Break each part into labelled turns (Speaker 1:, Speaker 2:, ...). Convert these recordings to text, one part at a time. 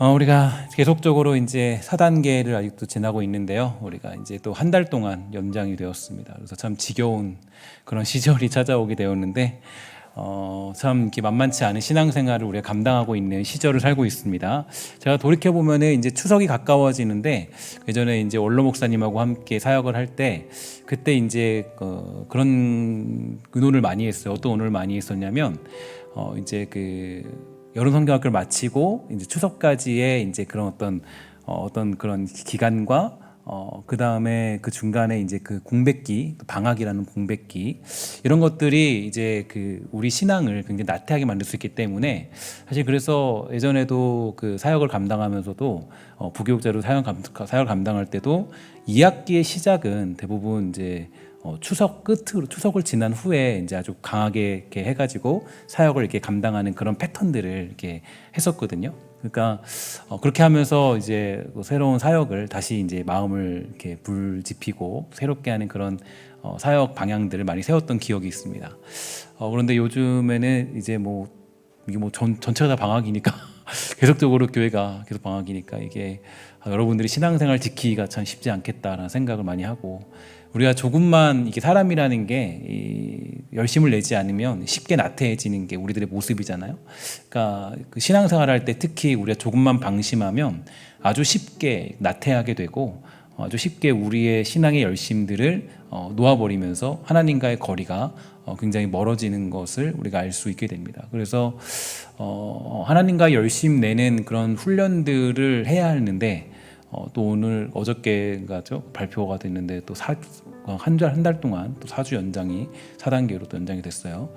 Speaker 1: 우리가 계속적으로 이제 4단계를 아직도 지나고 있는데요. 우리가 이제 또 한 달 동안 연장이 되었습니다. 그래서 참 지겨운 그런 시절이 찾아오게 되었는데, 참 이렇게 만만치 않은 신앙생활을 우리가 감당하고 있는 시절을 살고 있습니다. 제가 돌이켜 보면은 이제 추석이 가까워지는데, 예전에 이제 원로 목사님하고 함께 사역을 할 때, 그때 이제 그런 의논을 많이 했어요. 어떤 의논을 많이 했었냐면, 이제 여름 성경학교를 마치고 이제 추석까지의 이제 그런 어떤 그런 기간과 그 다음에 그 중간에 이제 그 공백기, 방학이라는 공백기, 이런 것들이 이제 우리 신앙을 굉장히 나태하게 만들 수 있기 때문에, 사실 그래서 예전에도 그 사역을 감당하면서도 부교육자로 사역을 감당할 때도 2학기의 시작은 대부분 이제 추석 끝으로, 추석을 지난 후에 이제 아주 강하게 이렇게 해가지고 사역을 이렇게 감당하는 그런 패턴들을 이렇게 했었거든요. 그러니까 그렇게 하면서 이제 새로운 사역을 다시 이제 마음을 이렇게 불지피고 새롭게 하는 그런 사역 방향들을 많이 세웠던 기억이 있습니다. 그런데 요즘에는 이제 이게 전체가 다 방학이니까 계속적으로 교회가 계속 방학이니까 이게 여러분들이 신앙생활 지키기가 참 쉽지 않겠다라는 생각을 많이 하고, 우리가 조금만 이게 사람이라는 게 열심을 내지 않으면 쉽게 나태해지는 게 우리들의 모습이잖아요. 그러니까 그 신앙생활 할 때 특히 우리가 조금만 방심하면 아주 쉽게 나태하게 되고, 아주 쉽게 우리의 신앙의 열심들을 놓아버리면서 하나님과의 거리가 굉장히 멀어지는 것을 우리가 알 수 있게 됩니다. 그래서 하나님과 열심 내는 그런 훈련들을 해야 하는데, 또 오늘 어저께가죠, 발표가 됐는데 또 한 달 동안 또 4주 연장이 4단계로 또 연장이 됐어요.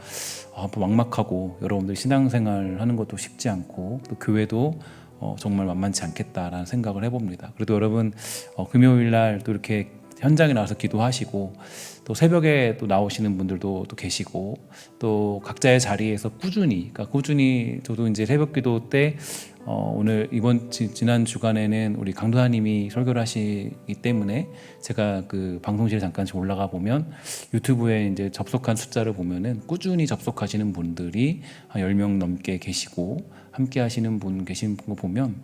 Speaker 1: 막막하고 여러분들 신앙생활 하는 것도 쉽지 않고 또 교회도 정말 만만치 않겠다라는 생각을 해봅니다. 그래도 여러분 금요일 날 또 이렇게 현장에 나와서 기도하시고, 또 새벽에 또 나오시는 분들도 또 계시고, 또 각자의 자리에서 꾸준히 저도 이제 새벽 기도 때 오늘 지난 주간에는 우리 강도사님이 설교를 하시기 때문에 제가 그 방송실에 잠깐 올라가 보면 유튜브에 이제 접속한 숫자를 보면은 꾸준히 접속하시는 분들이 한 10명 넘게 계시고, 함께 하시는 분 계신 거 보면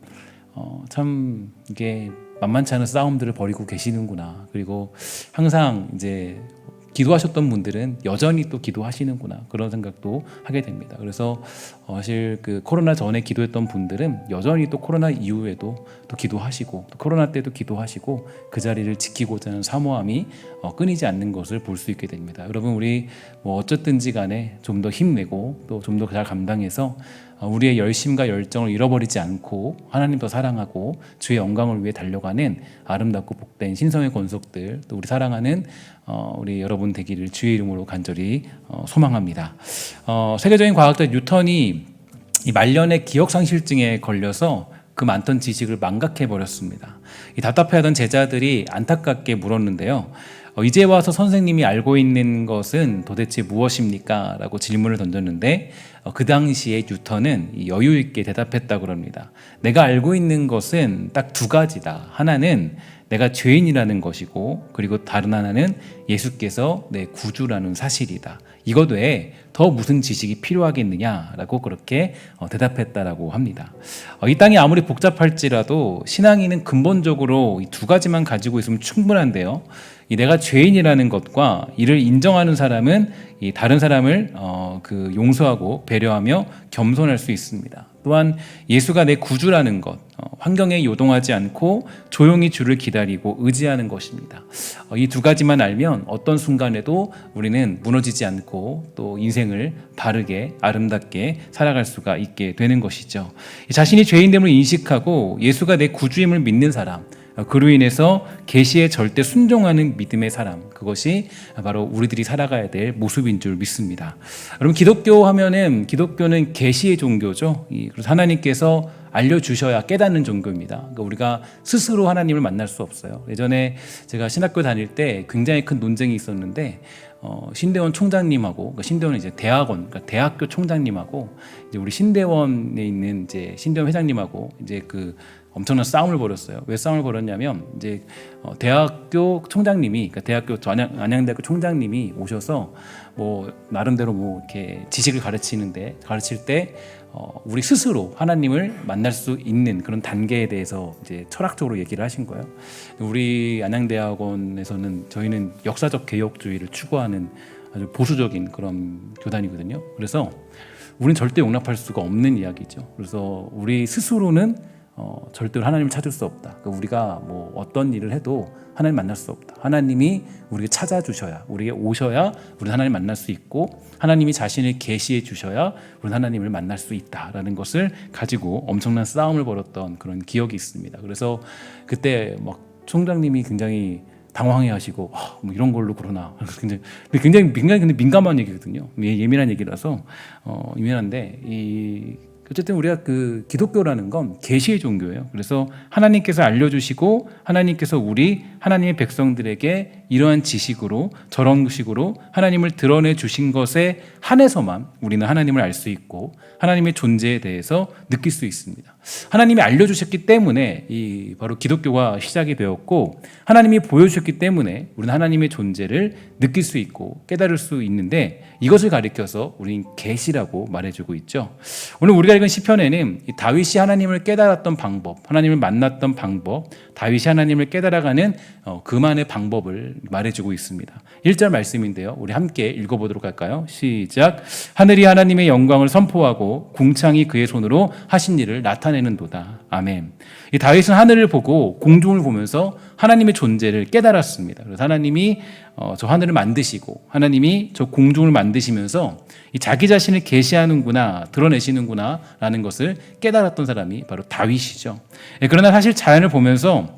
Speaker 1: 참 이게 만만치 않은 싸움들을 벌이고 계시는구나. 그리고 항상 이제 기도하셨던 분들은 여전히 또 기도하시는구나, 그런 생각도 하게 됩니다. 그래서 사실 그 코로나 전에 기도했던 분들은 여전히 또 코로나 이후에도 또 기도하시고, 또 코로나 때도 기도하시고, 그 자리를 지키고자 하는 사모함이 끊이지 않는 것을 볼 수 있게 됩니다. 여러분, 우리 어쨌든지 간에 좀 더 힘내고 또 좀 더 잘 감당해서 우리의 열심과 열정을 잃어버리지 않고 하나님 더 사랑하고 주의 영광을 위해 달려가는 아름답고 복된 신성의 권속들, 또 우리 사랑하는 우리 여러분 되기를 주의 이름으로 간절히 소망합니다. 세계적인 과학자 뉴턴이 이 말년의 기억상실증에 걸려서 그 많던 지식을 망각해 버렸습니다. 이 답답해하던 제자들이 안타깝게 물었는데요. 이제 와서 선생님이 알고 있는 것은 도대체 무엇입니까? 라고 질문을 던졌는데, 그 당시에 뉴턴은 여유 있게 대답했다고 합니다. 내가 알고 있는 것은 딱 두 가지다. 하나는 내가 죄인이라는 것이고, 그리고 다른 하나는 예수께서 내 구주라는 사실이다. 이것 외에 더 무슨 지식이 필요하겠느냐라고 그렇게 대답했다라고 합니다. 이 땅이 아무리 복잡할지라도 신앙인은 근본적으로 이 두 가지만 가지고 있으면 충분한데요. 이 내가 죄인이라는 것과 이를 인정하는 사람은 이 다른 사람을 용서하고 배려하며 겸손할 수 있습니다. 또한 예수가 내 구주라는 것, 환경에 요동하지 않고 조용히 주를 기다리고 의지하는 것입니다. 이 두 가지만 알면 어떤 순간에도 우리는 무너지지 않고 또 인생을 바르게 아름답게 살아갈 수가 있게 되는 것이죠. 자신이 죄인됨을 인식하고 예수가 내 구주임을 믿는 사람, 그로 인해서 계시에 절대 순종하는 믿음의 사람, 그것이 바로 우리들이 살아가야 될 모습인 줄 믿습니다. 여러분, 기독교는 계시의 종교죠. 그래서 하나님께서 알려주셔야 깨닫는 종교입니다. 그러니까 우리가 스스로 하나님을 만날 수 없어요. 예전에 제가 신학교 다닐 때 굉장히 큰 논쟁이 있었는데, 신대원 총장님하고, 그러니까 신대원은 이제 대학원, 그러니까 대학교 총장님하고, 이제 우리 신대원에 있는 이제 신대원 회장님하고 이제 엄청난 싸움을 벌였어요. 왜 싸움을 벌였냐면, 이제 대학교 총장님이, 그러니까 안양대학교 총장님이 오셔서 뭐 나름대로 뭐 이렇게 지식을 가르칠 때 우리 스스로 하나님을 만날 수 있는 그런 단계에 대해서 이제 철학적으로 얘기를 하신 거예요. 우리 안양대학원에서는 저희는 역사적 개혁주의를 추구하는 아주 보수적인 그런 교단이거든요. 그래서 우리는 절대 용납할 수가 없는 이야기죠. 그래서 우리 스스로는 절대로 하나님을 찾을 수 없다. 그러니까 우리가 뭐 어떤 일을 해도 하나님 만날 수 없다. 하나님이 우리에게 찾아주셔야, 우리에게 오셔야 우리는 하나님 만날 수 있고, 하나님이 자신을 계시해 주셔야 우리는 하나님을 만날 수 있다라는 것을 가지고 엄청난 싸움을 벌였던 그런 기억이 있습니다. 그래서 그때 막 총장님이 굉장히 당황해하시고 뭐 이런 걸로 그러나 굉장히 근데 민감한 얘기거든요. 예민한 얘기라서 예민한데 어쨌든 우리가 그 기독교라는 건 계시의 종교예요. 그래서 하나님께서 알려주시고 하나님께서 우리 하나님의 백성들에게 이러한 지식으로 저런 식으로 하나님을 드러내 주신 것에 한해서만 우리는 하나님을 알 수 있고 하나님의 존재에 대해서 느낄 수 있습니다. 하나님이 알려주셨기 때문에 이 바로 기독교가 시작이 되었고, 하나님이 보여주셨기 때문에 우리는 하나님의 존재를 느낄 수 있고 깨달을 수 있는데, 이것을 가리켜서 우리는 계시라고 말해주고 있죠. 오늘 우리가 읽은 시편에는 다윗이 하나님을 깨달았던 방법, 하나님을 만났던 방법, 다윗이 하나님을 깨달아가는 그만의 방법을 말해주고 있습니다. 1절 말씀인데요, 우리 함께 읽어보도록 할까요? 시작. 하늘이 하나님의 영광을 선포하고 궁창이 그의 손으로 하신 일을 나타내는도다. 아멘. 이 다윗은 하늘을 보고 공중을 보면서 하나님의 존재를 깨달았습니다. 그래서 하나님이 저 하늘을 만드시고 하나님이 저 공중을 만드시면서 이 자기 자신을 계시하는구나, 드러내시는구나 라는 것을 깨달았던 사람이 바로 다윗이죠. 그러나 사실 자연을 보면서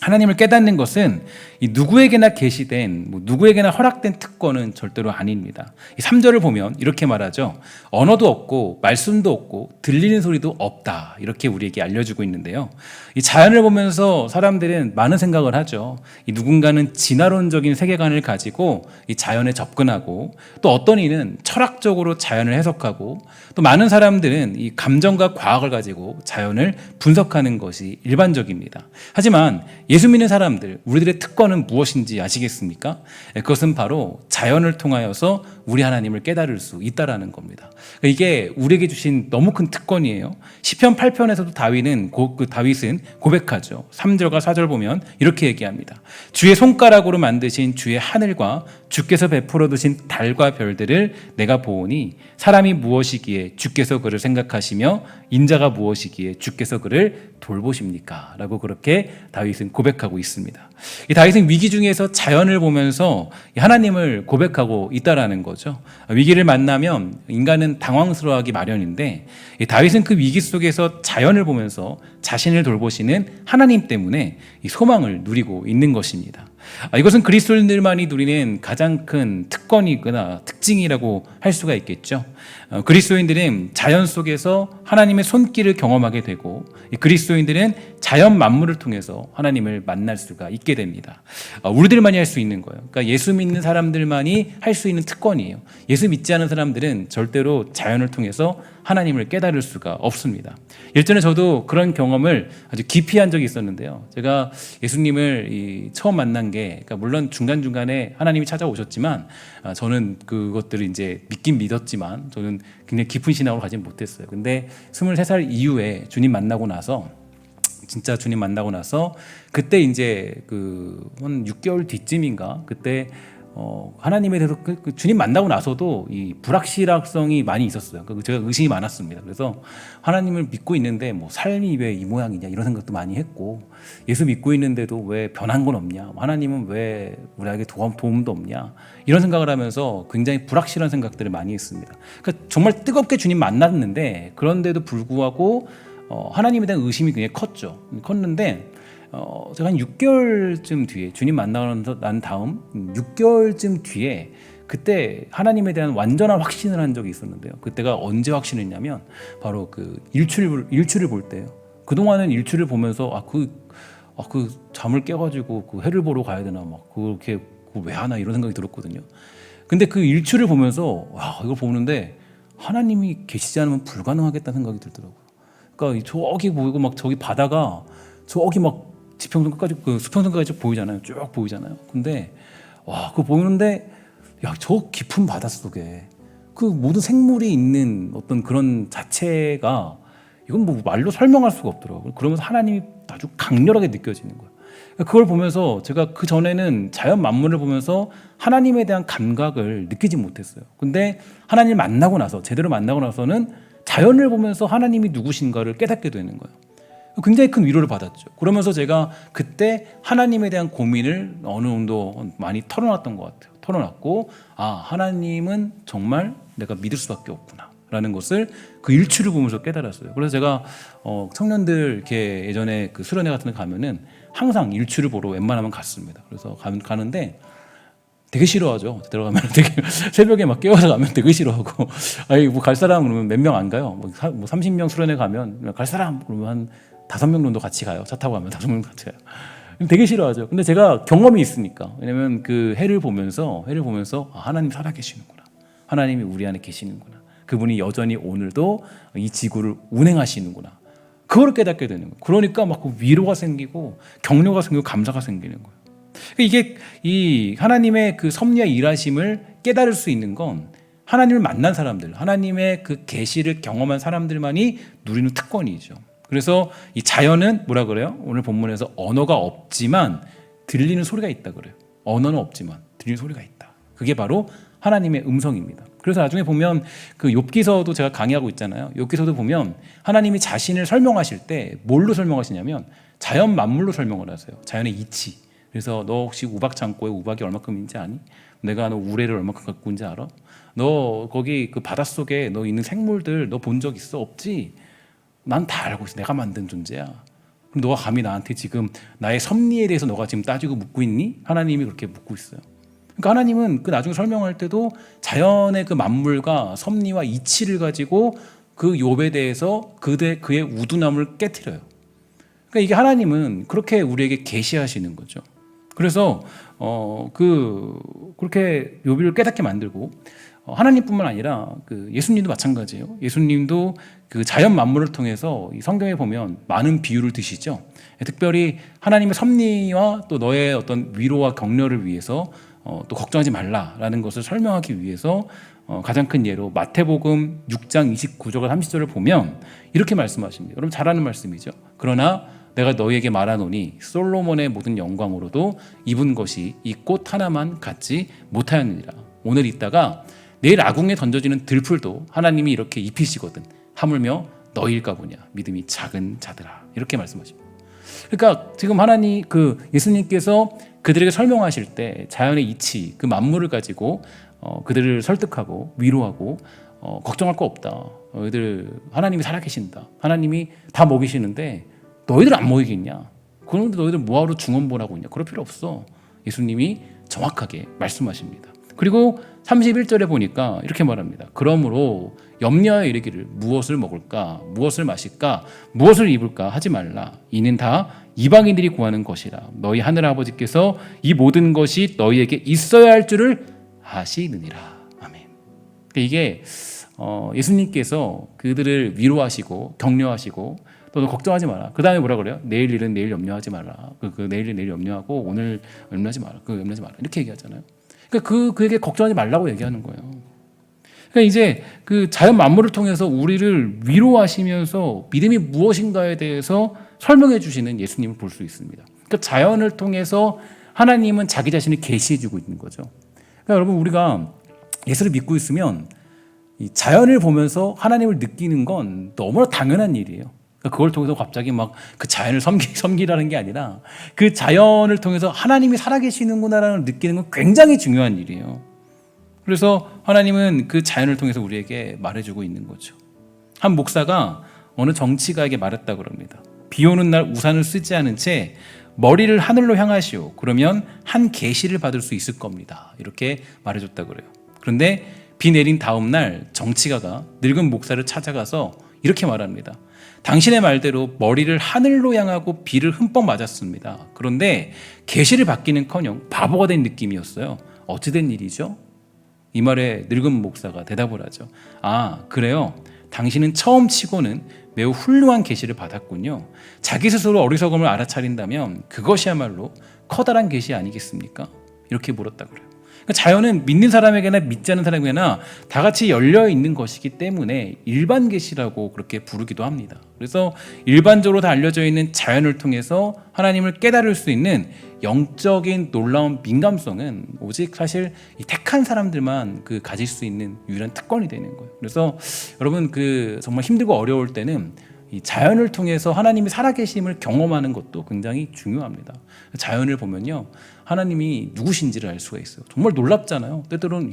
Speaker 1: 하나님을 깨닫는 것은 이 누구에게나 계시된, 누구에게나 허락된 특권은 절대로 아닙니다. 이 3절을 보면 이렇게 말하죠. 언어도 없고 말씀도 없고 들리는 소리도 없다. 이렇게 우리에게 알려주고 있는데요. 이 자연을 보면서 사람들은 많은 생각을 하죠. 이 누군가는 진화론적인 세계관을 가지고 이 자연에 접근하고, 또 어떤 이는 철학적으로 자연을 해석하고, 또 많은 사람들은 이 감정과 과학을 가지고 자연을 분석하는 것이 일반적입니다. 하지만 예수 믿는 사람들, 우리들의 특권은 무엇인지 아시겠습니까? 그것은 바로 자연을 통하여서 우리 하나님을 깨달을 수 있다라는 겁니다. 이게 우리에게 주신 너무 큰 특권이에요. 시편 8편에서도 다윗은 고백하죠. 3절과 4절 보면 이렇게 얘기합니다. 주의 손가락으로 만드신 주의 하늘과 주께서 베풀어 두신 달과 별들을 내가 보오니 사람이 무엇이기에 주께서 그를 생각하시며 인자가 무엇이기에 주께서 그를 돌보십니까? 라고 그렇게 다윗은 고백하고 있습니다. 이 다윗은 위기 중에서 자연을 보면서 하나님을 고백하고 있다라는 거죠. 위기를 만나면 인간은 당황스러워하기 마련인데, 이 다윗은 그 위기 속에서 자연을 보면서 자신을 돌보시는 하나님 때문에 이 소망을 누리고 있는 것입니다. 이것은 그리스도인들만이 누리는 가장 큰 특권이거나 특징이라고 할 수가 있겠죠. 그리스도인들은 자연 속에서 하나님의 손길을 경험하게 되고, 그리스도인들은 자연 만물을 통해서 하나님을 만날 수가 있게 됩니다. 우리들만이 할 수 있는 거예요. 그러니까 예수 믿는 사람들만이 할 수 있는 특권이에요. 예수 믿지 않은 사람들은 절대로 자연을 통해서 하나님을 깨달을 수가 없습니다. 예전에 저도 그런 경험을 아주 깊이 한 적이 있었는데요. 제가 예수님을 처음 만난 게, 그러니까 물론 중간중간에 하나님이 찾아오셨지만, 저는 그것들을 이제 믿긴 믿었지만 저는 굉장히 깊은 신앙으로 가진 못했어요. 근데 23살 이후에 주님 만나고 나서, 진짜 주님 만나고 나서 그때 이제 한 6개월 뒤쯤인가, 그때 하나님에 대해서 주님 만나고 나서도 이 불확실성이 많이 있었어요. 제가 의심이 많았습니다. 그래서 하나님을 믿고 있는데 뭐 삶이 왜 이 모양이냐 이런 생각도 많이 했고, 예수 믿고 있는데도 왜 변한 건 없냐, 하나님은 왜 우리에게 도움도 없냐, 이런 생각을 하면서 굉장히 불확실한 생각들을 많이 했습니다. 그러니까 정말 뜨겁게 주님 만났는데, 그런데도 불구하고 하나님에 대한 의심이 굉장히 컸는데, 제가 한 6개월쯤 뒤에, 주님 만나고 난 다음 6개월쯤 뒤에 그때 하나님에 대한 완전한 확신을 한 적이 있었는데요. 그때가 언제 확신했냐면 바로 그 일출을 볼 때예요. 그동안은 일출을 보면서 그 잠을 깨가지고 그 해를 보러 가야 되나, 막 그렇게 왜 하나 이런 생각이 들었거든요. 근데 그 일출을 보면서 이걸 보는데 하나님이 계시지 않으면 불가능하겠다는 생각이 들더라고요. 그러니까 저기 보이고 막 저기 바다가 저기 막 지평선 끝까지, 수평선까지 보이잖아요. 쭉 보이잖아요. 근데 그거 보이는데 야, 저 깊은 바닷속에 그 모든 생물이 있는 어떤 그런 자체가 이건 뭐 말로 설명할 수가 없더라고요. 그러면서 하나님이 아주 강렬하게 느껴지는 거예요. 그걸 보면서 제가 그 전에는 자연 만물을 보면서 하나님에 대한 감각을 느끼지 못했어요. 근데 하나님을 만나고 나서, 제대로 만나고 나서는 자연을 보면서 하나님이 누구신가를 깨닫게 되는 거예요. 굉장히 큰 위로를 받았죠. 그러면서 제가 그때 하나님에 대한 고민을 어느 정도 많이 털어놨던 것 같아요. 털어놨고, 아, 하나님은 정말 내가 믿을 수밖에 없구나 라는 것을 그 일출을 보면서 깨달았어요. 그래서 제가 청년들 이렇게 예전에 그 수련회 같은 데 가면은 항상 일출을 보러 웬만하면 갔습니다. 그래서 가는데 되게 싫어하죠. 들어가면 되게 새벽에 막 깨워서 가면 되게 싫어하고, 아니 뭐 갈 사람 그러면 몇 명 안 가요. 뭐 30명 수련회 가면 갈 사람 그러면 한 5명 정도 같이 가요. 차 타고 가면 5명 같이 가요. 되게 싫어하죠. 근데 제가 경험이 있으니까, 왜냐면 그 해를 보면서 아, 하나님 살아계시는구나. 하나님이 우리 안에 계시는구나. 그분이 여전히 오늘도 이 지구를 운행하시는구나. 그걸 깨닫게 되는 거예요. 그러니까 막 위로가 생기고 격려가 생기고 감사가 생기는 거예요. 이게 이 하나님의 그 섭리와 일하심을 깨달을 수 있는 건 하나님을 만난 사람들, 하나님의 그 계시를 경험한 사람들만이 누리는 특권이죠. 그래서 이 자연은 뭐라 그래요? 오늘 본문에서 언어가 없지만 들리는 소리가 있다 그래요. 언어는 없지만 들리는 소리가 있다. 그게 바로 하나님의 음성입니다. 그래서 나중에 보면 그 욥기서도 제가 강의하고 있잖아요. 욥기서도 보면 하나님이 자신을 설명하실 때 뭘로 설명하시냐면 자연 만물로 설명을 하세요. 자연의 이치. 그래서 너 혹시 우박 창고에 우박이 얼마큼인지 아니? 내가 너 우레를 얼마큼 갖고 있는지 알아? 너 거기 그 바닷속에 너 있는 생물들 너 본 적 있어? 없지? 난 다 알고 있어. 내가 만든 존재야. 그럼 너가 감히 나한테 지금 나의 섭리에 대해서 너가 지금 따지고 묻고 있니? 하나님이 그렇게 묻고 있어요. 그러니까 하나님은 그 나중에 설명할 때도 자연의 그 만물과 섭리와 이치를 가지고 그 욥에 대해서 그의 우둔함을 깨트려요. 그러니까 이게 하나님은 그렇게 우리에게 계시하시는 거죠. 그래서 그렇게 욥을 깨닫게 만들고, 하나님뿐만 아니라 그 예수님도 마찬가지예요. 예수님도 그 자연 만물을 통해서 이 성경에 보면 많은 비유를 드시죠. 특별히 하나님의 섭리와 또 너의 어떤 위로와 격려를 위해서 또 걱정하지 말라라는 것을 설명하기 위해서 가장 큰 예로 마태복음 6장 29절과 30절을 보면 이렇게 말씀하십니다. 여러분 잘 아는 말씀이죠. 그러나 내가 너희에게 말하노니 솔로몬의 모든 영광으로도 입은 것이 이 꽃 하나만 갖지 못하였느니라. 오늘 있다가 내일 아궁에 던져지는 들풀도 하나님이 이렇게 입히시거든. 하물며 너희일까 보냐 믿음이 작은 자들아. 이렇게 말씀하십니다. 그러니까 지금 하나님 예수님께서 그들에게 설명하실 때 자연의 이치, 그 만물을 가지고 그들을 설득하고 위로하고 걱정할 거 없다. 너희들 하나님이 살아계신다. 하나님이 다 먹이시는데 너희들 안 먹이겠냐? 그런데 너희들 뭐하러 중언부언하고 있냐? 그럴 필요 없어. 예수님이 정확하게 말씀하십니다. 그리고 31절에 보니까 이렇게 말합니다. 그러므로 염려하여 이르기를 무엇을 먹을까? 무엇을 마실까? 무엇을 입을까? 하지 말라. 이는 다 이방인들이 구하는 것이라. 너희 하늘 아버지께서 이 모든 것이 너희에게 있어야 할 줄을 아시느니라. 아멘. 그러니까 이게 예수님께서 그들을 위로하시고 격려하시고 또 걱정하지 마라. 그 다음에 뭐라 그래요? 내일 일은 내일 염려하지 마라. 내일은 내일 염려하고 오늘 염려하지 마라. 염려하지 마라. 이렇게 얘기하잖아요. 그러니까 그에게 걱정하지 말라고 얘기하는 거예요. 그러니까 이제 그 자연 만물을 통해서 우리를 위로하시면서 믿음이 무엇인가에 대해서 설명해 주시는 예수님을 볼 수 있습니다. 그러니까 자연을 통해서 하나님은 자기 자신을 계시해 주고 있는 거죠. 그러니까 여러분 우리가 예수를 믿고 있으면 이 자연을 보면서 하나님을 느끼는 건 너무나 당연한 일이에요. 그걸 통해서 갑자기 막 그 자연을 섬기라는 게 아니라 그 자연을 통해서 하나님이 살아계시는구나라는 느끼는 건 굉장히 중요한 일이에요. 그래서 하나님은 그 자연을 통해서 우리에게 말해주고 있는 거죠. 한 목사가 어느 정치가에게 말했다고 합니다. 비 오는 날 우산을 쓰지 않은 채 머리를 하늘로 향하시오. 그러면 한 계시를 받을 수 있을 겁니다. 이렇게 말해줬다고 그래요. 그런데 비 내린 다음 날 정치가가 늙은 목사를 찾아가서 이렇게 말합니다. 당신의 말대로 머리를 하늘로 향하고 비를 흠뻑 맞았습니다. 그런데 계시를 받기는커녕 바보가 된 느낌이었어요. 어찌 된 일이죠? 이 말에 늙은 목사가 대답을 하죠. 아, 그래요? 당신은 처음 치고는 매우 훌륭한 계시를 받았군요. 자기 스스로 어리석음을 알아차린다면 그것이야말로 커다란 계시 아니겠습니까? 이렇게 물었다 그래요. 그러니까 자연은 믿는 사람에게나 믿지 않는 사람에게나 다 같이 열려 있는 것이기 때문에 일반 계시라고 그렇게 부르기도 합니다. 그래서 일반적으로 다 알려져 있는 자연을 통해서 하나님을 깨달을 수 있는 영적인 놀라운 민감성은 오직 사실 이 택한 사람들만 가질 수 있는 유일한 특권이 되는 거예요. 그래서 여러분 정말 힘들고 어려울 때는 이 자연을 통해서 하나님이 살아계심을 경험하는 것도 굉장히 중요합니다. 자연을 보면요, 하나님이 누구신지를 알 수가 있어요. 정말 놀랍잖아요. 때때로는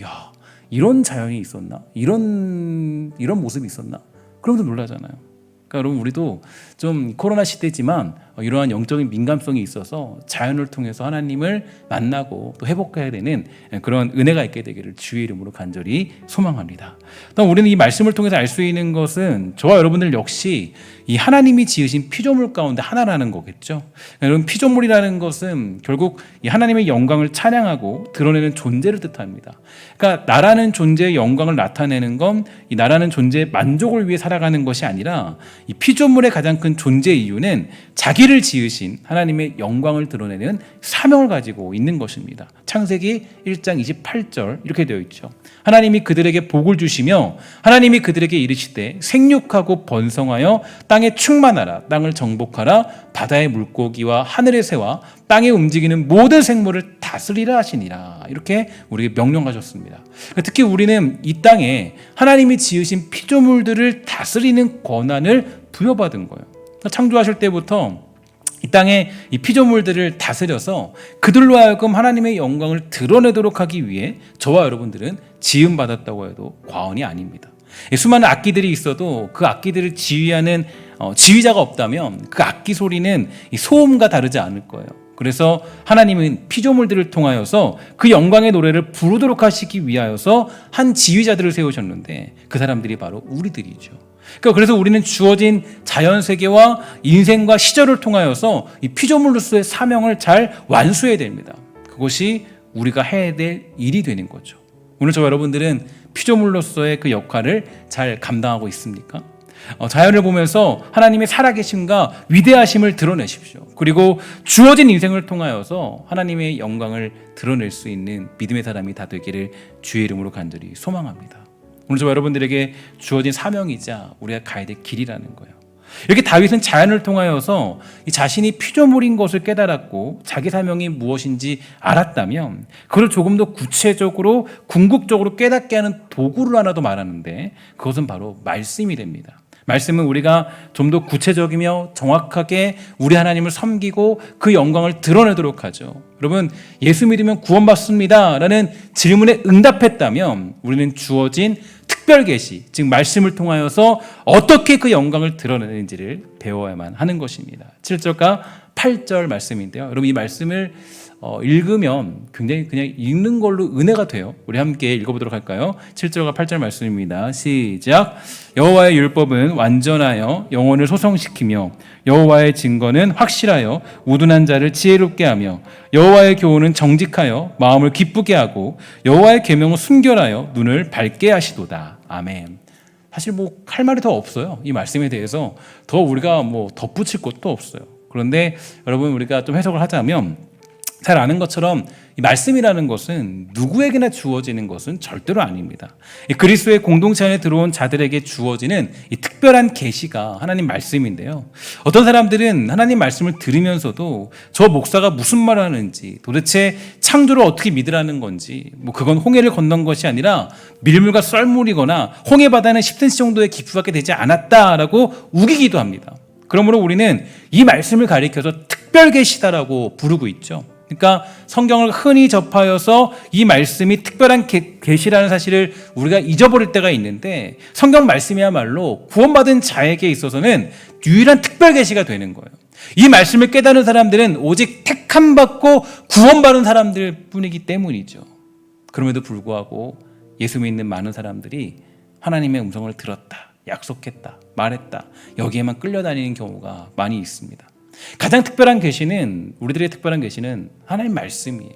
Speaker 1: 이런 자연이 있었나? 이런 모습이 있었나? 그러면서 놀라잖아요. 그러니까 여러분, 우리도 좀 코로나 시대지만 이러한 영적인 민감성이 있어서 자연을 통해서 하나님을 만나고 또 회복해야 되는 그런 은혜가 있게 되기를 주의 이름으로 간절히 소망합니다. 또 우리는 이 말씀을 통해서 알 수 있는 것은 저와 여러분들 역시 이 하나님이 지으신 피조물 가운데 하나라는 거겠죠. 여러분, 피조물이라는 것은 결국 이 하나님의 영광을 찬양하고 드러내는 존재를 뜻합니다. 그러니까 나라는 존재의 영광을 나타내는 건 이 나라는 존재의 만족을 위해 살아가는 것이 아니라 이 피조물의 가장 큰 존재 이유는 자기를 지으신 하나님의 영광을 드러내는 사명을 가지고 있는 것입니다. 창세기 1장 28절 이렇게 되어 있죠. 하나님이 그들에게 복을 주시며 하나님이 그들에게 이르시되 생육하고 번성하여 땅에 충만하라, 땅을 정복하라, 바다의 물고기와 하늘의 새와 땅에 움직이는 모든 생물을 다스리라 하시니라. 이렇게 우리에게 명령하셨습니다. 특히 우리는 이 땅에 하나님이 지으신 피조물들을 다스리는 권한을 부여받은 거예요. 창조하실 때부터 이 땅에 이 피조물들을 다스려서 그들로 하여금 하나님의 영광을 드러내도록 하기 위해 저와 여러분들은 지음받았다고 해도 과언이 아닙니다. 수많은 악기들이 있어도 그 악기들을 지휘하는 지휘자가 없다면 그 악기 소리는 이 소음과 다르지 않을 거예요. 그래서 하나님은 피조물들을 통하여서 그 영광의 노래를 부르도록 하시기 위하여서 한 지휘자들을 세우셨는데 그 사람들이 바로 우리들이죠. 그래서 우리는 주어진 자연세계와 인생과 시절을 통하여서 이 피조물로서의 사명을 잘 완수해야 됩니다. 그것이 우리가 해야 될 일이 되는 거죠. 오늘 저와 여러분들은 피조물로서의 그 역할을 잘 감당하고 있습니까? 자연을 보면서 하나님의 살아계심과 위대하심을 드러내십시오. 그리고 주어진 인생을 통하여서 하나님의 영광을 드러낼 수 있는 믿음의 사람이 다 되기를 주의 이름으로 간절히 소망합니다. 오늘 저와 여러분들에게 주어진 사명이자 우리가 가야 될 길이라는 거예요. 이렇게 다윗은 자연을 통하여서 자신이 피조물인 것을 깨달았고 자기 사명이 무엇인지 알았다면 그걸 조금 더 구체적으로 궁극적으로 깨닫게 하는 도구를 하나 더 말하는데 그것은 바로 말씀이 됩니다. 말씀은 우리가 좀 더 구체적이며 정확하게 우리 하나님을 섬기고 그 영광을 드러내도록 하죠. 여러분, 예수 믿으면 구원받습니다 라는 질문에 응답했다면 우리는 주어진 특별 계시, 즉 말씀을 통하여서 어떻게 그 영광을 드러내는지를 배워야만 하는 것입니다. 7절과 8절 말씀인데요. 여러분, 이 말씀을 읽으면 굉장히 그냥 읽는 걸로 은혜가 돼요. 우리 함께 읽어보도록 할까요? 7절과 8절 말씀입니다. 시작. 여호와의 율법은 완전하여 영혼을 소성시키며 여호와의 증거는 확실하여 우둔한 자를 지혜롭게 하며 여호와의 교훈은 정직하여 마음을 기쁘게 하고 여호와의 계명은 순결하여 눈을 밝게 하시도다. 아멘. 사실 할 말이 더 없어요. 이 말씀에 대해서 더 우리가 덧붙일 것도 없어요. 그런데 여러분, 우리가 좀 해석을 하자면 잘 아는 것처럼 이 말씀이라는 것은 누구에게나 주어지는 것은 절대로 아닙니다. 이 그리스도의 공동체 안에 들어온 자들에게 주어지는 이 특별한 계시가 하나님 말씀인데요. 어떤 사람들은 하나님 말씀을 들으면서도 저 목사가 무슨 말을 하는지, 도대체 창조를 어떻게 믿으라는 건지, 그건 홍해를 건넌 것이 아니라 밀물과 썰물이거나 홍해 바다는 10cm 정도의 깊이밖에 되지 않았다라고 우기기도 합니다. 그러므로 우리는 이 말씀을 가리켜서 특별 계시다라고 부르고 있죠. 그러니까 성경을 흔히 접하여서 이 말씀이 특별한 계시라는 사실을 우리가 잊어버릴 때가 있는데 성경 말씀이야말로 구원받은 자에게 있어서는 유일한 특별 계시가 되는 거예요. 이 말씀을 깨닫는 사람들은 오직 택함 받고 구원받은 사람들 뿐이기 때문이죠. 그럼에도 불구하고 예수 믿는 많은 사람들이 하나님의 음성을 들었다, 약속했다, 말했다, 여기에만 끌려다니는 경우가 많이 있습니다. 가장 특별한 계시는, 우리들의 특별한 계시는 하나님 말씀이에요.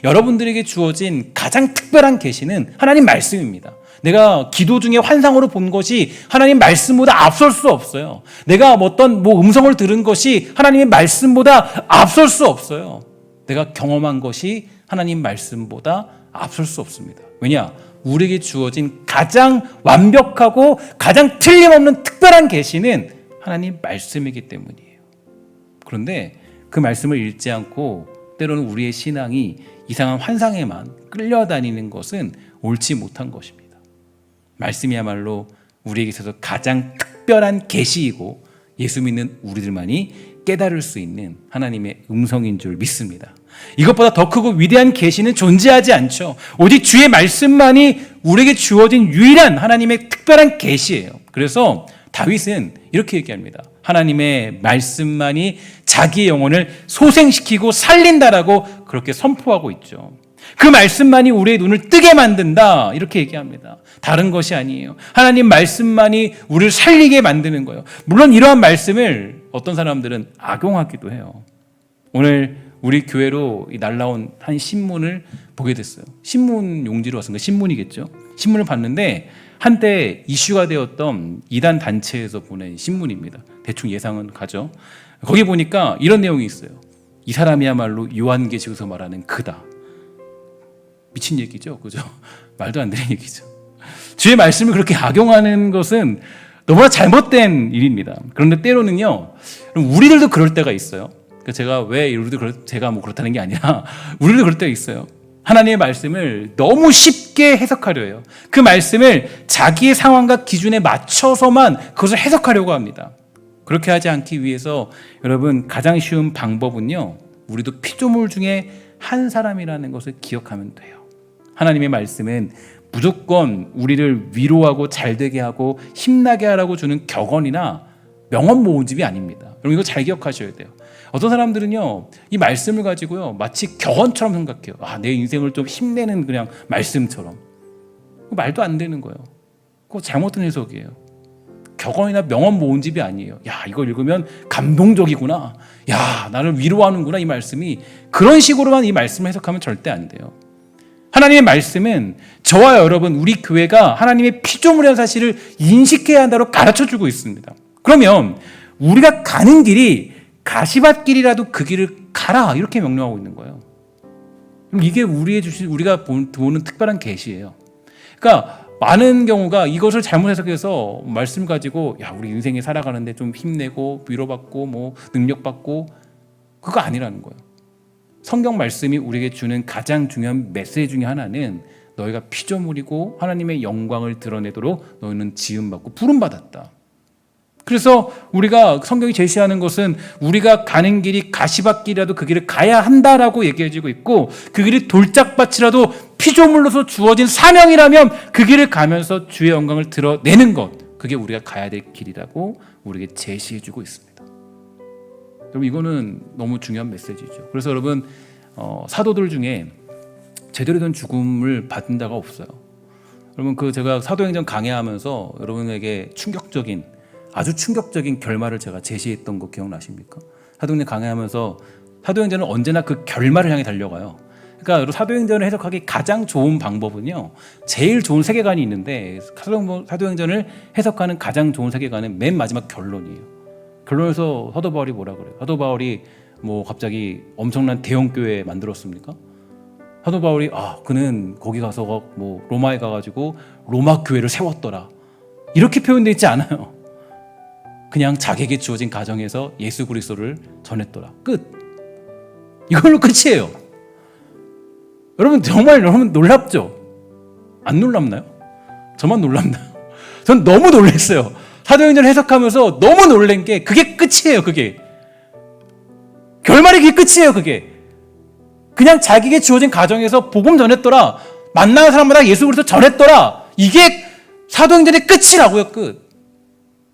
Speaker 1: 여러분들에게 주어진 가장 특별한 계시는 하나님 말씀입니다. 내가 기도 중에 환상으로 본 것이 하나님 말씀보다 앞설 수 없어요. 내가 어떤 음성을 들은 것이 하나님의 말씀보다 앞설 수 없어요. 내가 경험한 것이 하나님 말씀보다 앞설 수 없습니다. 왜냐? 우리에게 주어진 가장 완벽하고 가장 틀림없는 특별한 계시는 하나님 말씀이기 때문이에요. 그런데 그 말씀을 읽지 않고 때로는 우리의 신앙이 이상한 환상에만 끌려다니는 것은 옳지 못한 것입니다. 말씀이야말로 우리에게 있어서 가장 특별한 계시이고 예수 믿는 우리들만이 깨달을 수 있는 하나님의 음성인 줄 믿습니다. 이것보다 더 크고 위대한 계시는 존재하지 않죠. 오직 주의 말씀만이 우리에게 주어진 유일한 하나님의 특별한 계시예요. 그래서 다윗은 이렇게 얘기합니다. 하나님의 말씀만이 자기의 영혼을 소생시키고 살린다라고 그렇게 선포하고 있죠. 그 말씀만이 우리의 눈을 뜨게 만든다 이렇게 얘기합니다. 다른 것이 아니에요. 하나님 말씀만이 우리를 살리게 만드는 거예요. 물론 이러한 말씀을 어떤 사람들은 악용하기도 해요. 오늘 우리 교회로 날라온 한 신문을 보게 됐어요. 신문 용지로 왔으니까 신문이겠죠. 신문을 봤는데 한때 이슈가 되었던 이단 단체에서 보낸 신문입니다. 대충 예상은 가죠. 거기 보니까 이런 내용이 있어요. 이 사람이야말로 요한계시록에서 말하는 그다. 미친 얘기죠, 그죠? 말도 안 되는 얘기죠. 주의 말씀을 그렇게 악용하는 것은 너무나 잘못된 일입니다. 그런데 때로는요, 우리들도 그럴 때가 있어요. 제가 왜 우리도 제가 뭐 그렇다는 게 아니라 우리도 그럴 때가 있어요. 하나님의 말씀을 너무 쉽게 해석하려 해요. 그 말씀을 자기의 상황과 기준에 맞춰서만 그것을 해석하려고 합니다. 그렇게 하지 않기 위해서 여러분 가장 쉬운 방법은요, 우리도 피조물 중에 한 사람이라는 것을 기억하면 돼요. 하나님의 말씀은 무조건 우리를 위로하고 잘되게 하고 힘나게 하라고 주는 격언이나 명언 모음집이 아닙니다. 여러분 이거 잘 기억하셔야 돼요. 어떤 사람들은요, 이 말씀을 가지고요, 마치 격언처럼 생각해요. 아, 내 인생을 좀 힘내는 그냥 말씀처럼. 말도 안 되는 거예요. 그거 잘못된 해석이에요. 격언이나 명언 모음집이 아니에요. 야, 이거 읽으면 감동적이구나. 야, 나를 위로하는구나. 이 말씀이 그런 식으로만 이 말씀을 해석하면 절대 안 돼요. 하나님의 말씀은 저와 여러분, 우리 교회가 하나님의 피조물이라는 사실을 인식해야 한다고 가르쳐주고 있습니다. 그러면 우리가 가는 길이 가시밭길이라도 그 길을 가라 이렇게 명령하고 있는 거예요. 이게 우리가 보는 특별한 계시예요. 그러니까 많은 경우가 이것을 잘못 해석해서 말씀 가지고 야, 우리 인생에 살아가는데 좀 힘내고 위로받고 뭐 능력받고, 그거 아니라는 거예요. 성경 말씀이 우리에게 주는 가장 중요한 메시지 중에 하나는 너희가 피조물이고 하나님의 영광을 드러내도록 너희는 지음받고 부름받았다. 그래서 우리가 성경이 제시하는 것은 우리가 가는 길이 가시밭길이라도 그 길을 가야 한다라고 얘기해주고 있고, 그 길이 돌짝밭이라도 피조물로서 주어진 사명이라면 그 길을 가면서 주의 영광을 드러내는 것, 그게 우리가 가야 될 길이라고 우리에게 제시해주고 있습니다. 여러분 이거는 너무 중요한 메시지죠. 그래서 여러분 사도들 중에 제대로 된 죽음을 받은 자가 없어요. 여러분 제가 사도행전 강해하면서 여러분에게 아주 충격적인 결말을 제가 제시했던 거 기억나십니까? 사도행전 강해하면서 사도행전은 언제나 그 결말을 향해 달려가요. 그러니까 사도행전을 해석하기 가장 좋은 방법은요, 제일 좋은 세계관이 있는데 사도행전을 해석하는 가장 좋은 세계관은 맨 마지막 결론이에요. 결론에서 사도 바울이 뭐라 그래요? 사도 바울이 뭐 갑자기 엄청난 대형 교회 만들었습니까? 사도 바울이 그는 거기 가서 뭐 로마에 가가지고 로마 교회를 세웠더라 이렇게 표현되어 있지 않아요. 그냥 자기에게 주어진 가정에서 예수 그리스도를 전했더라. 끝. 이걸로 끝이에요. 여러분 정말 여러분 놀랍죠? 안 놀랍나요? 저만 놀랍나요? 전 너무 놀랐어요. 사도행전을 해석하면서 너무 놀란 게 그게 끝이에요. 그게 결말이 그게 끝이에요. 그게 그냥 자기에게 주어진 가정에서 복음 전했더라, 만나는 사람마다 예수 그리스도 전했더라, 이게 사도행전의 끝이라고요. 끝.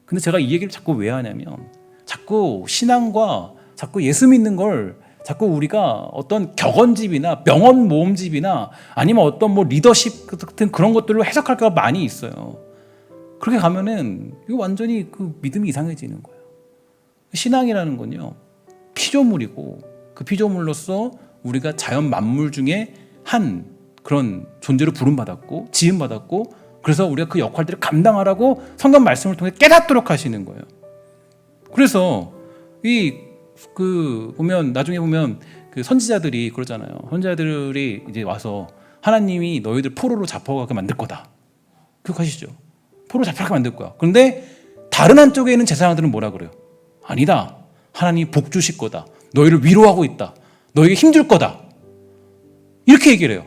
Speaker 1: 근데 제가 이 얘기를 자꾸 왜 하냐면, 자꾸 신앙과 자꾸 예수 믿는 걸 자꾸 우리가 어떤 격언집이나 명언 모음집이나 아니면 어떤 뭐 리더십 같은 그런 것들로 해석할 때가 많이 있어요. 그렇게 가면은 이거 완전히 그 믿음이 이상해지는 거예요. 신앙이라는 건요, 피조물이고 그 피조물로서 우리가 자연 만물 중에 한 그런 존재로 부름받았고 지음받았고, 그래서 우리가 그 역할들을 감당하라고 성경 말씀을 통해 깨닫도록 하시는 거예요. 그래서 나중에 보면 그 선지자들이 그러잖아요. 선지자들이 이제 와서 하나님이 너희들 포로로 잡혀가게 만들 거다. 기억하시죠? 포로로 잡혀가게 만들 거야. 그런데 다른 한쪽에 있는 제사장들은 뭐라 그래요? 아니다. 하나님이 복 주실 거다. 너희를 위로하고 있다. 너희에게 힘줄 거다. 이렇게 얘기를 해요.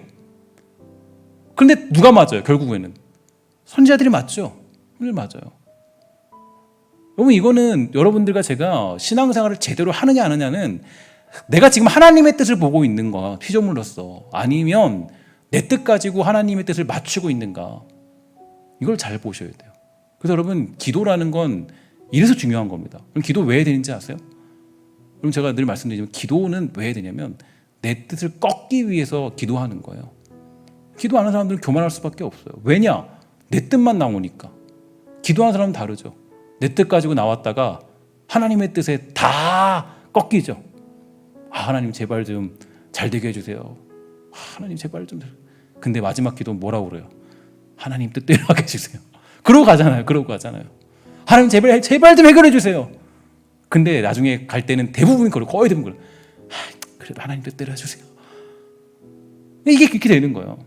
Speaker 1: 그런데 누가 맞아요? 결국에는 선지자들이 맞죠. 맞아요. 여러분, 이거는 여러분들과 제가 신앙생활을 제대로 하느냐 안 하느냐는 내가 지금 하나님의 뜻을 보고 있는가, 피조물로서, 아니면 내 뜻 가지고 하나님의 뜻을 맞추고 있는가, 이걸 잘 보셔야 돼요. 그래서 여러분, 기도라는 건 이래서 중요한 겁니다. 그럼 기도 왜 해야 되는지 아세요? 그럼 제가 늘 말씀드리지만 기도는 왜 해야 되냐면 내 뜻을 꺾기 위해서 기도하는 거예요. 기도 안 하는 사람들은 교만할 수밖에 없어요. 왜냐? 내 뜻만 나오니까. 기도하는 사람은 다르죠. 내 뜻 가지고 나왔다가 하나님의 뜻에 다 꺾이죠. 하나님 제발 좀 잘 되게 해주세요. 하나님 제발 좀. 근데 마지막 기도는 뭐라고 그래요? 하나님 뜻대로 하게 해주세요. 그러고 가잖아요. 하나님 제발 좀 해결해 주세요. 근데 나중에 갈 때는 대부분 거의 대부분 그래도 하나님 뜻대로 해주세요. 이게 그렇게 되는 거예요.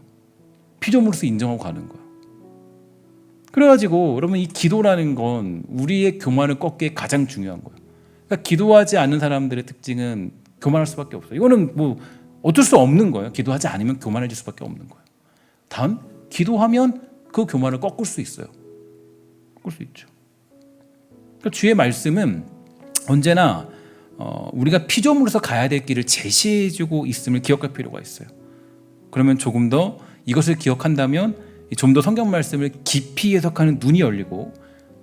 Speaker 1: 피조물로서 인정하고 가는 거예요. 그래가지고 여러분, 이 기도라는 건 우리의 교만을 꺾기에 가장 중요한 거예요. 그러니까 기도하지 않는 사람들의 특징은 교만할 수밖에 없어요. 이거는 뭐 어쩔 수 없는 거예요. 기도하지 않으면 교만해질 수밖에 없는 거예요. 단 기도하면 그 교만을 꺾을 수 있어요. 꺾을 수 있죠. 그러니까 주의 말씀은 언제나 우리가 피조물로서 가야 될 길을 제시해주고 있음을 기억할 필요가 있어요. 그러면 조금 더 이것을 기억한다면 좀 더 성경 말씀을 깊이 해석하는 눈이 열리고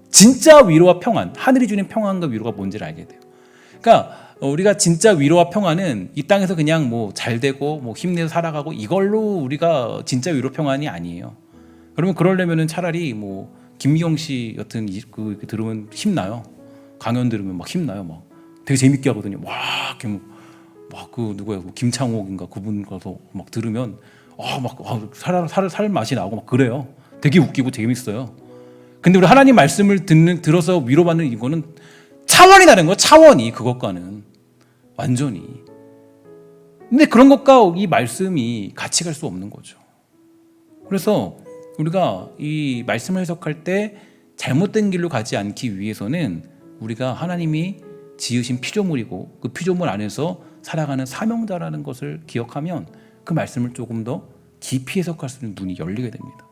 Speaker 1: 진짜 위로와 평안, 하늘이 주는 평안과 위로가 뭔지를 알게 돼요. 그러니까 우리가 진짜 위로와 평안은 이 땅에서 그냥 뭐 잘 되고 뭐 힘내서 살아가고 이걸로 우리가 진짜 위로 평안이 아니에요. 그러면 그러려면은 차라리 뭐 김미경 씨 같은 그 들으면 힘나요. 강연 들으면 막 힘나요. 막 되게 재밌게 하거든요. 막 그 누구야, 김창옥인가 그분 가서 막 들으면 살 맛이 나고 막 그래요. 되게 웃기고 재밌어요. 근데 우리 하나님 말씀을 들어서 위로받는 이거는 차원이 다른 거예요. 차원이 그것과는 완전히. 근데 그런 것과 이 말씀이 같이 갈 수 없는 거죠. 그래서 우리가 이 말씀을 해석할 때 잘못된 길로 가지 않기 위해서는 우리가 하나님이 지으신 피조물이고 그 피조물 안에서 살아가는 사명자라는 것을 기억하면 그 말씀을 조금 더 깊이 해석할 수 있는 눈이 열리게 됩니다.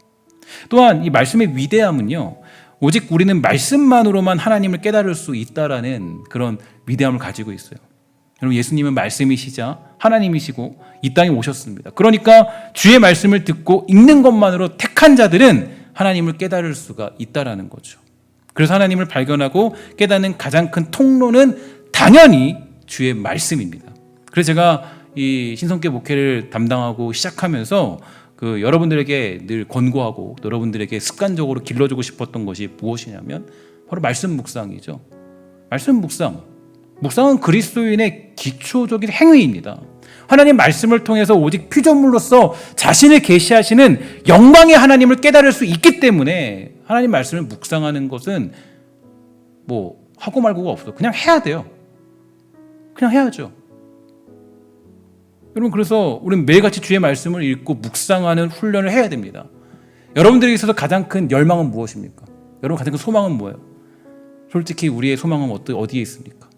Speaker 1: 또한 이 말씀의 위대함은요, 오직 우리는 말씀만으로만 하나님을 깨달을 수 있다라는 그런 위대함을 가지고 있어요. 여러분, 예수님은 말씀이시자 하나님이시고 이 땅에 오셨습니다. 그러니까 주의 말씀을 듣고 읽는 것만으로 택한 자들은 하나님을 깨달을 수가 있다라는 거죠. 그래서 하나님을 발견하고 깨닫는 가장 큰 통로는 당연히 주의 말씀입니다. 그래서 제가 이 신성교 목회를 담당하고 시작하면서 여러분들에게 늘 권고하고 여러분들에게 습관적으로 길러주고 싶었던 것이 무엇이냐면 바로 말씀 묵상이죠. 말씀 묵상. 묵상은 그리스도인의 기초적인 행위입니다. 하나님 말씀을 통해서 오직 피조물로서 자신을 계시하시는 영광의 하나님을 깨달을 수 있기 때문에 하나님 말씀을 묵상하는 것은 뭐 하고 말고가 없어. 그냥 해야 돼요. 그냥 해야죠. 여러분, 그래서 우리는 매일같이 주의 말씀을 읽고 묵상하는 훈련을 해야 됩니다. 여러분들에게 있어서 가장 큰 열망은 무엇입니까? 여러분 가장 큰 소망은 뭐예요? 솔직히 우리의 소망은 어디에 있습니까?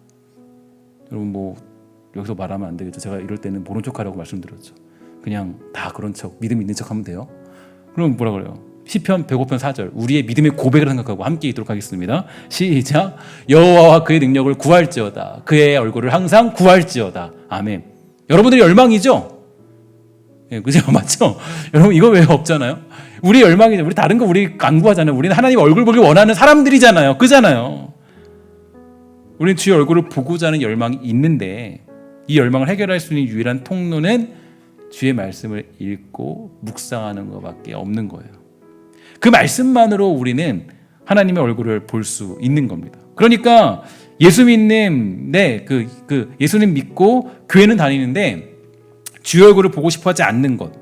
Speaker 1: 여러분 뭐 여기서 말하면 안 되겠죠. 제가 이럴 때는 모른 척하라고 말씀드렸죠. 그냥 다 그런 척, 믿음 있는 척하면 돼요. 그럼 뭐라 그래요? 시편 105편 4절, 우리의 믿음의 고백을 생각하고 함께 읽도록 하겠습니다. 시작. 여호와와 그의 능력을 구할지어다. 그의 얼굴을 항상 구할지어다. 아멘. 여러분들의 열망이죠? 예, 그죠? 맞죠? 여러분 이거 왜 없잖아요? 우리 열망이죠. 우리 다른 거 우리 안 구하잖아요. 우리는 하나님 얼굴 보길 원하는 사람들이잖아요. 그잖아요. 우리는 주의 얼굴을 보고자 하는 열망이 있는데 이 열망을 해결할 수 있는 유일한 통로는 주의 말씀을 읽고 묵상하는 것밖에 없는 거예요. 그 말씀만으로 우리는 하나님의 얼굴을 볼 수 있는 겁니다. 그러니까 예수 믿는 예수님 믿고 교회는 다니는데 주의 얼굴을 보고 싶어하지 않는 것,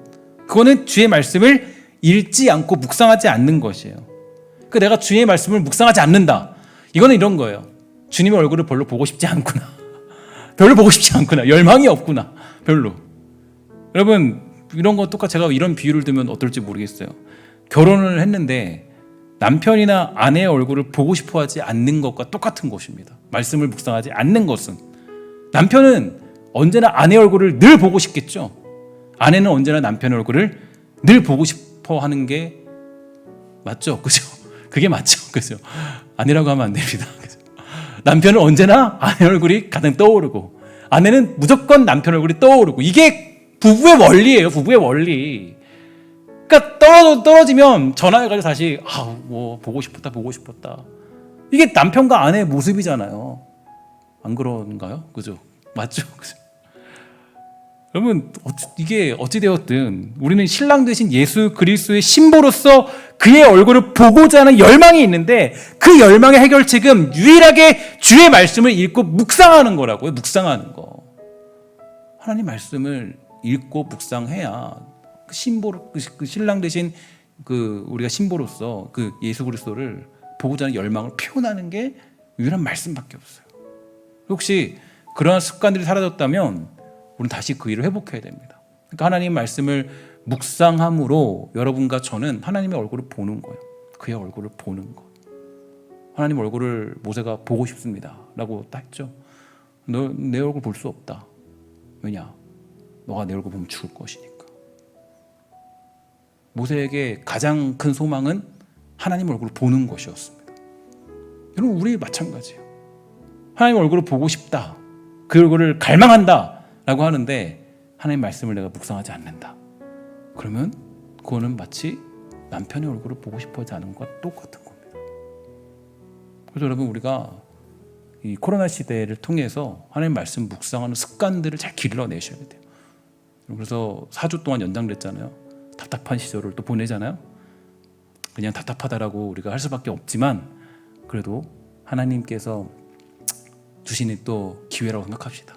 Speaker 1: 그거는 주의 말씀을 읽지 않고 묵상하지 않는 것이에요. 그 내가 주의 말씀을 묵상하지 않는다. 이거는 이런 거예요. 주님의 얼굴을 별로 보고 싶지 않구나. 별로 보고 싶지 않구나. 열망이 없구나. 별로. 여러분 이런 거 똑같이 제가 이런 비유를 들면 어떨지 모르겠어요. 결혼을 했는데 남편이나 아내의 얼굴을 보고 싶어 하지 않는 것과 똑같은 것입니다. 말씀을 묵상하지 않는 것은, 남편은 언제나 아내의 얼굴을 늘 보고 싶겠죠. 아내는 언제나 남편의 얼굴을 늘 보고 싶어 하는 게 맞죠? 그죠? 그게 맞죠? 그죠? 아니라고 하면 안 됩니다. 그죠? 남편은 언제나 아내 얼굴이 가장 떠오르고, 아내는 무조건 남편 얼굴이 떠오르고, 이게 부부의 원리예요. 부부의 원리. 그러니까 떨어지면 전화해가지고 다시 뭐 보고 싶었다. 이게 남편과 아내의 모습이잖아요. 안 그런가요? 그죠? 맞죠? 그죠? 여러분, 이게 어찌되었든 우리는 신랑 되신 예수 그리스도의 신부로서 그의 얼굴을 보고자 하는 열망이 있는데, 그 열망의 해결책은 유일하게 주의 말씀을 읽고 묵상하는 거라고요. 묵상하는 거. 하나님 말씀을 읽고 묵상해야 그 신부, 그 신랑 되신 그 우리가 신부로서 그 예수 그리스도를 보고자 하는 열망을 표현하는 게 유일한 말씀밖에 없어요. 혹시 그러한 습관들이 사라졌다면 우리는 다시 그 일을 회복해야 됩니다. 그러니까 하나님 말씀을 묵상함으로 여러분과 저는 하나님의 얼굴을 보는 거예요. 그의 얼굴을 보는 것. 하나님 얼굴을 모세가 보고 싶습니다 라고 딱 했죠. 너 내 얼굴 볼 수 없다. 왜냐? 너가 내 얼굴 보면 죽을 것이니까. 모세에게 가장 큰 소망은 하나님 얼굴을 보는 것이었습니다. 여러분, 우리 마찬가지예요. 하나님 얼굴을 보고 싶다, 그 얼굴을 갈망한다 라고 하는데 하나님 말씀을 내가 묵상하지 않는다. 그러면 그거는 마치 남편의 얼굴을 보고 싶어 하지 않은 것과 똑같은 겁니다. 그래서 여러분, 우리가 이 코로나 시대를 통해서 하나님 말씀 묵상하는 습관들을 잘 길러내셔야 돼요. 그래서 4주 동안 연장됐잖아요. 답답한 시절을 또 보내잖아요. 그냥 답답하다라고 우리가 할 수밖에 없지만, 그래도 하나님께서 주시는 또 기회라고 생각합시다.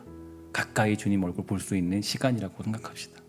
Speaker 1: 가까이 주님 얼굴 볼 수 있는 시간이라고 생각합시다.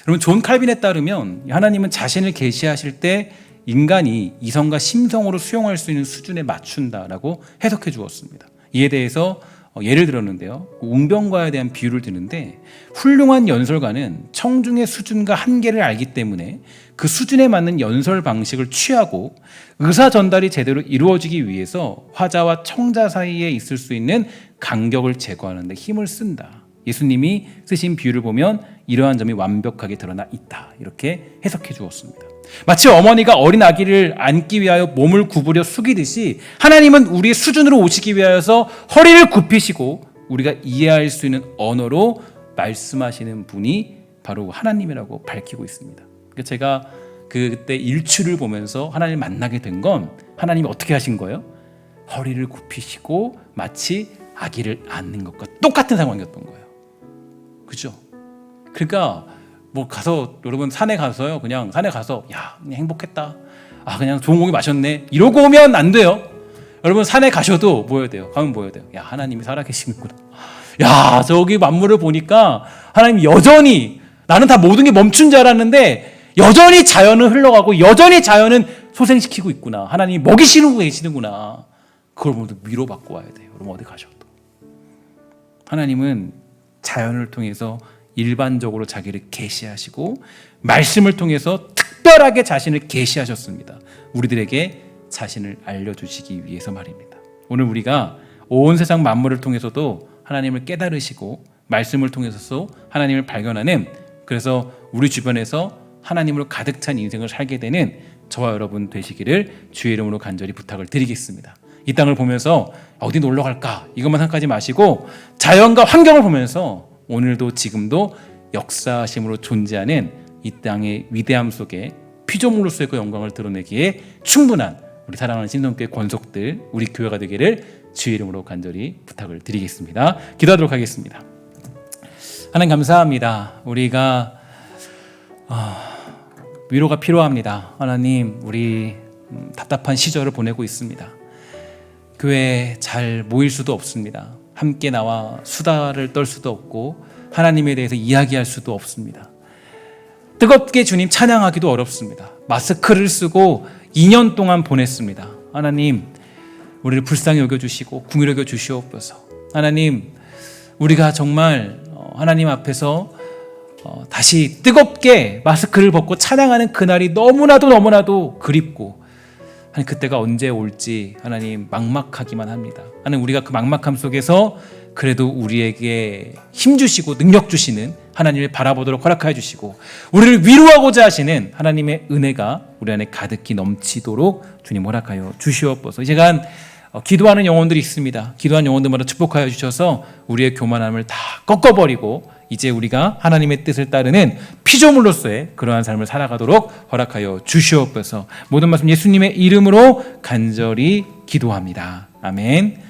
Speaker 1: 여러분, 존 칼빈에 따르면 하나님은 자신을 계시하실 때 인간이 이성과 심성으로 수용할 수 있는 수준에 맞춘다라고 해석해 주었습니다. 이에 대해서 예를 들었는데요. 웅변과에 대한 비유를 드는데, 훌륭한 연설가는 청중의 수준과 한계를 알기 때문에 그 수준에 맞는 연설 방식을 취하고 의사 전달이 제대로 이루어지기 위해서 화자와 청자 사이에 있을 수 있는 간격을 제거하는 데 힘을 쓴다. 예수님이 쓰신 비유를 보면 이러한 점이 완벽하게 드러나 있다. 이렇게 해석해 주었습니다. 마치 어머니가 어린 아기를 안기 위하여 몸을 구부려 숙이듯이 하나님은 우리의 수준으로 오시기 위하여서 허리를 굽히시고 우리가 이해할 수 있는 언어로 말씀하시는 분이 바로 하나님이라고 밝히고 있습니다. 제가 그때 일출을 보면서 하나님을 만나게 된 건, 하나님이 어떻게 하신 거예요? 허리를 굽히시고 마치 아기를 안는 것과 똑같은 상황이었던 거예요. 그죠? 그러니까 뭐 가서, 여러분 산에 가서요, 그냥 산에 가서 그냥 행복했다, 그냥 좋은 공기 마셨네 이러고 오면 안 돼요. 여러분, 산에 가셔도 뭐 해야 돼요? 가면 뭐 해야 돼요? 하나님이 살아계시는구나. 저기 만물을 보니까 하나님이 여전히, 나는 다 모든 게 멈춘 줄 알았는데 여전히 자연은 흘러가고 여전히 자연은 소생시키고 있구나. 하나님이 먹이시고 계시는구나. 그걸 모두 위로받고 와야 돼요. 여러분, 어디 가셔도 하나님은 자연을 통해서 일반적으로 자기를 계시하시고 말씀을 통해서 특별하게 자신을 계시하셨습니다. 우리들에게 자신을 알려주시기 위해서 말입니다. 오늘 우리가 온 세상 만물을 통해서도 하나님을 깨달으시고 말씀을 통해서도 하나님을 발견하는, 그래서 우리 주변에서 하나님으로 가득 찬 인생을 살게 되는 저와 여러분 되시기를 주의 이름으로 간절히 부탁을 드리겠습니다. 이 땅을 보면서 어디 놀러 갈까 이것만 생각하지 마시고, 자연과 환경을 보면서 오늘도 지금도 역사하심으로 존재하는 이 땅의 위대함 속에 피조물로서의 그 영광을 드러내기에 충분한 우리 사랑하는 신성교회 권속들, 우리 교회가 되기를 주의 이름으로 간절히 부탁을 드리겠습니다. 기도하도록 하겠습니다. 하나님, 감사합니다. 우리가 위로가 필요합니다. 하나님, 우리 답답한 시절을 보내고 있습니다. 교회에 잘 모일 수도 없습니다. 함께 나와 수다를 떨 수도 없고 하나님에 대해서 이야기할 수도 없습니다. 뜨겁게 주님 찬양하기도 어렵습니다. 마스크를 쓰고 2년 동안 보냈습니다. 하나님, 우리를 불쌍히 여겨주시고 긍휼히 여겨주시옵소서. 하나님, 우리가 정말 하나님 앞에서 다시 뜨겁게 마스크를 벗고 찬양하는 그날이 너무나도 그립고 하나님 그때가 언제 올지 하나님 막막하기만 합니다. 하나님 우리가 그 막막함 속에서 그래도 우리에게 힘 주시고 능력 주시는 하나님을 바라보도록 허락하여 주시고 우리를 위로하고자 하시는 하나님의 은혜가 우리 안에 가득히 넘치도록 주님 허락하여 주시옵소서. 이 시간 기도하는 영혼들이 있습니다. 기도하는 영혼들마다 축복하여 주셔서 우리의 교만함을 다 꺾어버리고 이제 우리가 하나님의 뜻을 따르는 피조물로서의 그러한 삶을 살아가도록 허락하여 주시옵소서. 모든 말씀 예수님의 이름으로 간절히 기도합니다. 아멘.